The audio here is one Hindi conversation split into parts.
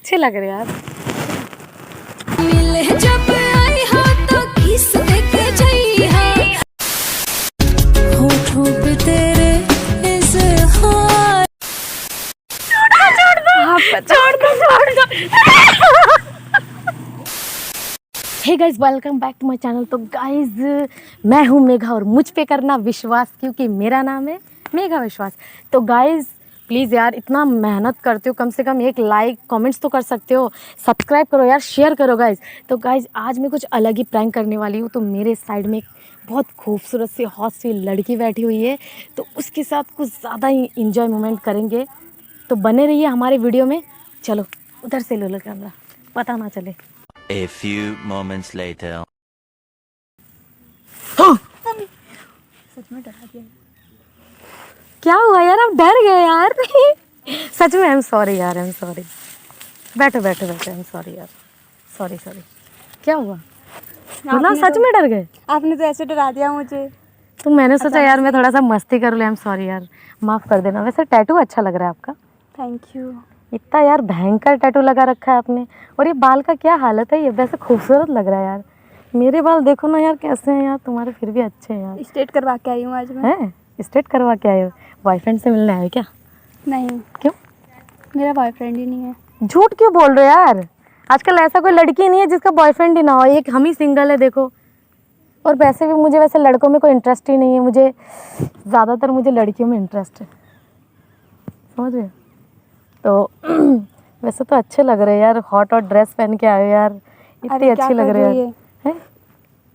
अच्छे लग रहे यार। मिले जब आई हो तो किस देके जाइहा होठों पे तेरे इज़हार। छोड़ दो। Hey guys, welcome back to my channel. तो गाइज मैं हूँ मेघा और मुझ पे करना विश्वास, क्योंकि मेरा नाम है मेघा विश्वास। तो गाइज प्लीज़ यार, इतना मेहनत करते हो, कम से कम एक लाइक कमेंट्स तो कर सकते हो, सब्सक्राइब करो यार, शेयर करो गाइज। तो गाइज आज मैं कुछ अलग ही प्रैंक करने वाली हूँ। तो मेरे साइड में एक बहुत खूबसूरत सी हॉट सी लड़की बैठी हुई है, तो उसके साथ कुछ ज़्यादा ही इंजॉय मोमेंट करेंगे। तो बने रहिए हमारे वीडियो में। चलो उधर से ले लो कैमरा, पता ना चले। A few moments later. सच में डरा दिया। क्या हुआ यार, आप डर गए यार? सच में आई एम सॉरी यार, आई एम सॉरी। बैठो बैठो बैठो, आई एम सॉरी यार, सॉरी सॉरी। क्या हुआ? मतलब सच में डर गए? आपने तो ऐसे डरा दिया मुझे। तो मैंने सोचा यार मैं थोड़ा सा मस्ती कर लूँ। आई एम सॉरी यार, माफ़ कर देना। वैसे टैटू अच्छा लग रहा है आपका। Thank you. इतना यार भयंकर टैटू लगा रखा है आपने। और ये बाल का क्या हालत है? ये वैसे खूबसूरत लग रहा है यार। मेरे बाल देखो ना यार कैसे हैं यार, तुम्हारे फिर भी अच्छे हैं यार। स्ट्रेट करवा के आई हूँ आज मैं। हैं? स्ट्रेट करवा के आए हो? बॉयफ्रेंड से मिलने आए हो क्या? नहीं। क्यों? मेरा बॉयफ्रेंड ही नहीं है। झूठ क्यों बोल रहे हो यार? आजकल ऐसा कोई लड़की नहीं है जिसका बॉयफ्रेंड ही ना हो। एक हम ही सिंगल है देखो। और वैसे भी मुझे वैसे लड़कों में कोई इंटरेस्ट ही नहीं है। मुझे ज़्यादातर मुझे लड़कियों में इंटरेस्ट है, समझ रहे हो? तो वैसे तो अच्छे लग रहे हैं यार, हॉट और ड्रेस पहन के आए हो यार, इतनी अच्छी लग रही है। हैं?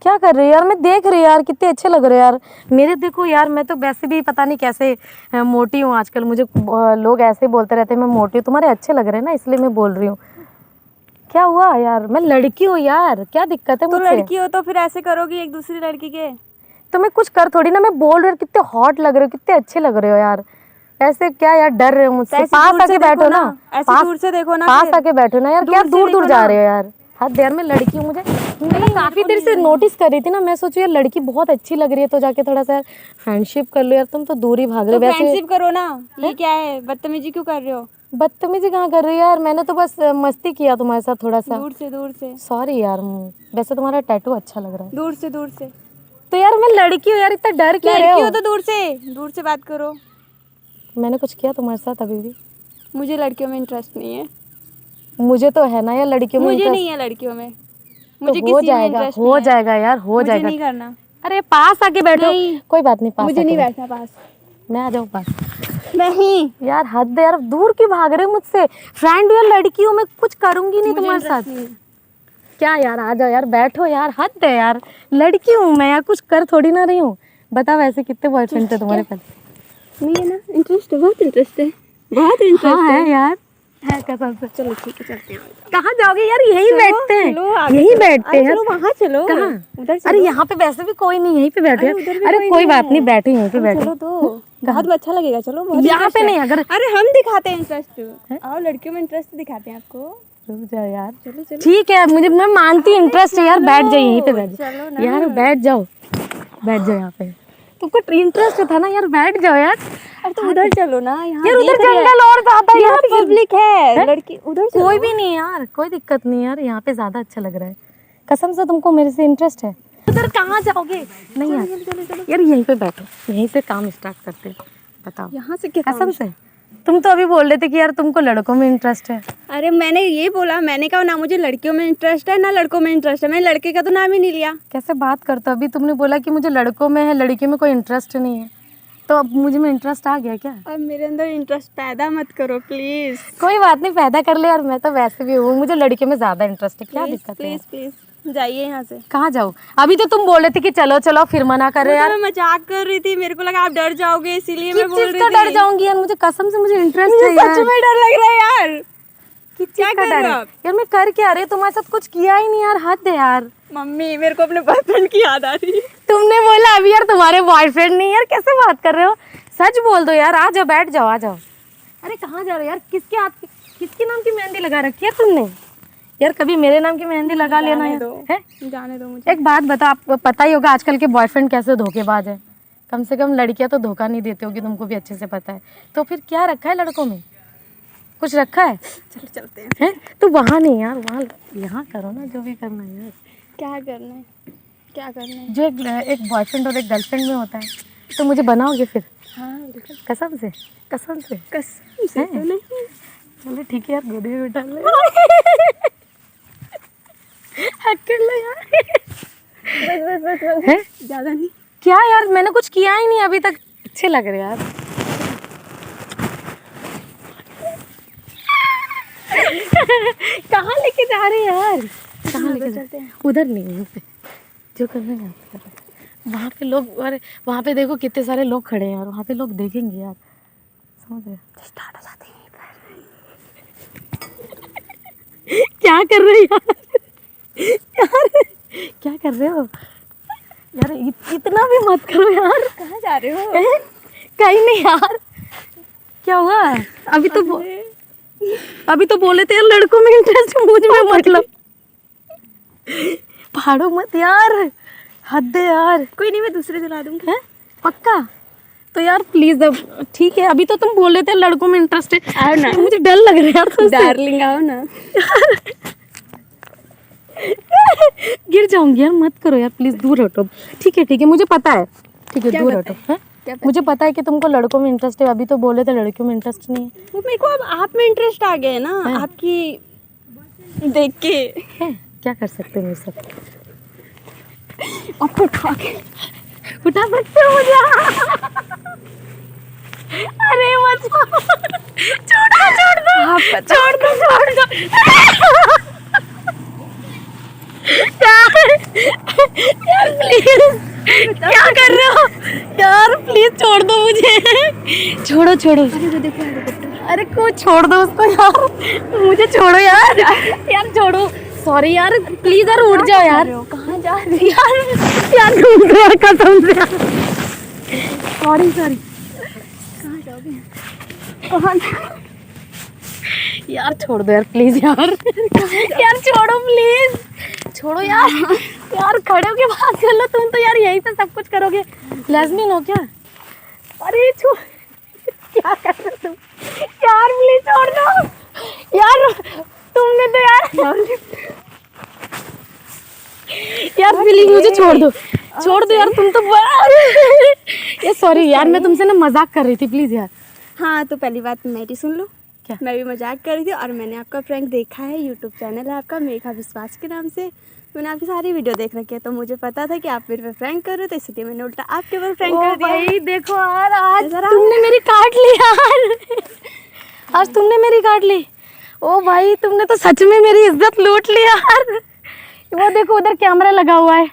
क्या कर रही है यार? मैं देख रही यार, कितने अच्छे लग रहे हैं यार मेरे। देखो यार, मैं तो वैसे भी पता नहीं कैसे मोटी हूँ आजकल। मुझे लोग ऐसे बोलते रहते हैं मैं मोटी हूँ। तुम्हारे अच्छे लग रहे हैं ना, इसलिए मैं बोल रही हूँ। क्या हुआ यार? मैं लड़की हूँ यार, क्या दिक्कत है तो मुझसे? लड़की हो तो फिर ऐसे करोगी एक दूसरी लड़की के? तो मैं कुछ कर थोड़ी ना, मैं बोल रही हूँ कितने हॉट लग रहे हो, कितने अच्छे लग रहे हो यार। ऐसे क्या यार डर रहे हो मुझसे? पास आके बैठो ना, ऐसे दूर से देखो ना, पास आके बैठो ना यार। क्या दूर दूर जा रहे हो यार? हद यार, मैं लड़की हूँ। मुझे मैं काफी देर से नोटिस कर रही थी ना, मैं सोचू यार लड़की बहुत अच्छी लग रही है, तो जाके थोड़ा सा फ्रेंडशिप कर लो यार। तुम तो दूर ही भाग रहे हो। वैसे फ्रेंडशिप करो ना। ये क्या है, बदतमीजी क्यों कर रहे हो? बदतमीजी कहाँ कर रही हो यार? मैंने तो बस मस्ती किया तुम्हारे साथ थोड़ा सा। दूर से सॉरी यार। वैसे तुम्हारा टैटू अच्छा लग रहा है। दूर से। तो यार मैं लड़की हूँ यार, इतना डर क्यों रहे लड़की हो? हो तो दूर से बात करो। मैंने कुछ किया तुम्हारे साथ अभी भी? मुझे लड़कियों में इंटरेस्ट नहीं है। मुझे तो है ना यार लड़कियों में मुझे इंटरेस्ट। नहीं है लड़कियों में। तो मुझे हो किसी में जाएगा, इंटरेस्ट हो नहीं है। जाएगा यार, हो मुझे जाएगा। नहीं करना। अरे पास आके बैठो। नहीं। कोई बात नहीं, पास मुझे आके नहीं बैठो। बैठना पास। मैं आ जाऊँ पास? नहीं। यार हद है यार, दूर क्यों भाग रहे हो मुझसे? फ्रेंड यार, लड़की हूँ मैं, कुछ करूंगी नहीं तुम्हारे साथ। क्या यार, आ जाओ यार, बैठो यार। हद है यार, लड़की हूँ मैं यार, कुछ कर थोड़ी ना रही हूँ। बताओ वैसे कितने बॉयफ्रेंड थे तुम्हारे पास? नहीं है ना इंटरेस्ट? बहुत इंटरेस्ट है, बहुत इंटरेस्ट हाँ है यार, है कसम से। चलो ठीक है, चलते हैं। कहाँ जाओगे यार? यहीं बैठते हैं, आगे यहीं चलो। बैठते हैं। चलो वहाँ चलो। कहाँ? उधर अरे यहाँ पे वैसे भी कोई नहीं, यहीं पे बैठे हैं। उधर भी अरे कोई कोई नहीं बात है। नहीं, बैठे यहीं पे बैठे। चलो तो बहुत अच्छा लगेगा। चलो, बहुत यहाँ interest पे है। नहीं, अगर अरे हम दिखाते हैं इंटरेस्ट। आओ, लड़कियों में इंटरेस्ट दिखाते हैं आपको। रुक जाओ यार। चलो चलो। ठीक है, मुझे मैं मानती हूँ इंटरेस्ट है यार। बैठ जाओ यहीं पे, बैठ चलो जाओ ना। यार, बैठ जाओ, बैठ जाओ यहाँ पे। तुमको इंटरेस्ट था ना यार, बैठ जाओ यार। अरे तो उधर चलो ना, यहाँ यार उधर देख रही है। जंगल और ज्यादा है, यहाँ पे पब्लिक है। लड़की उधर चलो। कोई भी नहीं है यार, कोई दिक्कत नहीं यार, यहाँ पे ज्यादा अच्छा लग रहा है। कसम से तुमको मेरे से इंटरेस्ट है। उधर कहाँ जाओगे? नहीं यार, यार यहीं पे बैठो, यहीं से काम स्टार्ट करते हैं। बताओ यहाँ से क्या कसम से। तुम तो अभी बोल रहे थे कि यार तुमको लड़कों में इंटरेस्ट है। अरे मैंने ये बोला, मैंने कहा ना मुझे लड़कियों में इंटरेस्ट है ना लड़कों में इंटरेस्ट है। मैंने लड़के का तो नाम ही नहीं लिया। कैसे बात करते हो? अभी तुमने बोला कि मुझे लड़कों में है, लड़कियों में कोई इंटरेस्ट नहीं है। तो अब मुझे में इंटरेस्ट आ गया क्या? अब मेरे अंदर इंटरेस्ट पैदा मत करो प्लीज। कोई बात नहीं, पैदा कर ले यार। मैं तो वैसे भी हूँ, मुझे लड़कियों में ज्यादा इंटरेस्ट है। क्या दिक्कत है? प्लीज जाइए यहाँ से। कहाँ जाऊँ? अभी तो तुम बोल रहे थे कि चलो चलो, फिर मना कर रहे यार। मैं मजाक कर रही थी, मेरे को लगा आप डर जाओगे इसीलिए मैं बोल रही तो थी। डर जाऊंगी यार, मुझे कसम से मुझे इंटरेस्ट है यार। सच में डर लग रहा है यार। क्या कर रहे हो आप? यार मैं कर क्या रही हूँ? तुम्हारे साथ कुछ किया ही नहीं यार, हद है यार। मम्मी, मेरे को अपने बॉयफ्रेंड की याद आ रही है। तुमने बोला अभी यार तुम्हारे बॉयफ्रेंड नहीं। यार कैसे बात कर रहे हो? सच बोल दो यार, आ जाओ, बैठ जाओ, आ जाओ। अरे कहाँ जा रहे हो यार? किसके हाथ की, किसके नाम की मेहंदी लगा रखी है तुमने? यार कभी मेरे नाम की मेहंदी लगा लेना है। जाने दो मुझे। एक बात बता, आपको पता ही होगा आजकल के बॉयफ्रेंड कैसे धोखेबाज है। कम से कम लड़कियां तो धोखा नहीं देती होगी, तुमको भी अच्छे से पता है। तो फिर क्या रखा है लड़कों में? कुछ रखा है? चलो चलते हैं। हैं? तो वहाँ नहीं यार, वहाँ यहाँ करो ना जो भी करना है यार। क्या करना है, क्या करना है? जो एक बॉयफ्रेंड और एक गर्लफ्रेंड में होता है, तो मुझे बनाओगे फिर? हाँ बिल्कुल, कसम से, कसम से। कसम से तो नहीं। चलो ठीक है यार, गोदी में बिठा ले। हक कर लो यार। बस हैं? ज़्यादा नहीं। क्या यार, मैंने कुछ किया ही नहीं अभी तक। अच्छे लग रहे यार। कहाँ लेके जा रहे हैं यार? कहाँ लेके चलते हैं। उधर नहीं, वहाँ पे जो करना है यहाँ पे। वहाँ पे लोग, अरे वहाँ पे देखो कितने सारे लोग खड़े हैं यार, वहाँ पे लोग देखेंगे यार, समझ रहे हो? स्टार्ट हो जाते हैं। क्या कर रहे हो यार? यार क्या कर रहे हो यार? इतना भी मत करो यार। कहाँ जा रहे हो? कहीं नहीं यार। क्या हुआ? अभी तो बोले थे यार लड़कों में इंटरेस्ट, मुझ में मतलब। फाड़ो मत यार, हद है यार। कोई नहीं, मैं दूसरे दिला दूंगी। हैं? पक्का? तो यार प्लीज, अब ठीक है, अभी तो तुम बोले थे लड़कों में इंटरेस्ट है। आओ ना। मुझे डर लग रहा है यार तुमसे। डार्लिंग आओ ना। गिर जाऊंगी यार, मत करो यार प्लीज, दूर हटो। ठीक है, मुझे पता है। ठीक है, क्या दूर पता हटो। हैं? क्या पता? मुझे पता है कि तुमको लड़कों में इंटरेस्ट है, अभी तो बोले थे लड़कियों में इंटरेस्ट नहीं है। वो मेरे को अब आप में इंटरेस्ट आ गया है ना, हाँ। आपकी देख के। है? क्या कर सकते हो ये सब? अब उठा के उठा सकते हो मुझे? अरे मत छोड़ दो। आप पता छोड़ दो। यार प्लीज, क्या कर रहे हो यार? प्लीज छोड़ दो मुझे। छोड़ो। अरे देखो हेलीकॉप्टर। अरे कुछ छोड़ दो उसको यार, मुझे छोड़ो यार। यार छोड़ो, सॉरी यार, प्लीज यार उठ जाओ यार। कहाँ जा रही हो? यार घूम रहे यार, कसम से यार। सॉरी। कहाँ जाओगे? कहाँ? यार छोड़ दो यार प्लीज यार। यार छोड़ो प्लीज, छोड़ो यार। यार खड़े होके बात कर लो, तुम तो यार यहीं पे सब कुछ करोगे। लेस्बियन हो क्या? अरे छोड़, क्या कर रहे हो तुम? यार प्लीज छोड़ दो यार, तुमने तो यार प्लीज मुझे छोड़ दो यार, तुम तो ये सॉरी यार, मैं तुमसे ना मजाक कर रही थी, प्लीज यार। हाँ तो पहली बात मेरी सुन लो। क्या? मैं भी मजाक कर रही थी और मैंने आपका प्रैंक देखा है, यूट्यूब चैनल है आपका मेघा विश्वास के नाम से। मैंने आपकी सारी वीडियो देख रखी है, तो मुझे पता था कि आप मेरे पे प्रैंक कर रहे हो, तो इसलिए मैंने उल्टा आपके ऊपर प्रैंक कर दिया। भाई देखो यार, आज जरा- तुमने मेरी काट ली यार। आज तुमने मेरी काट ली। ओ भाई, तुमने तो सच में मेरी इज्जत लूट ली यार। वो देखो उधर कैमरा लगा हुआ है,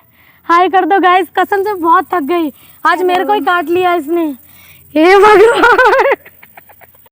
हाय कर दो गाइस। कसम से बहुत थक गई आज, मेरे को ही काट लिया इसने। हे भगवान।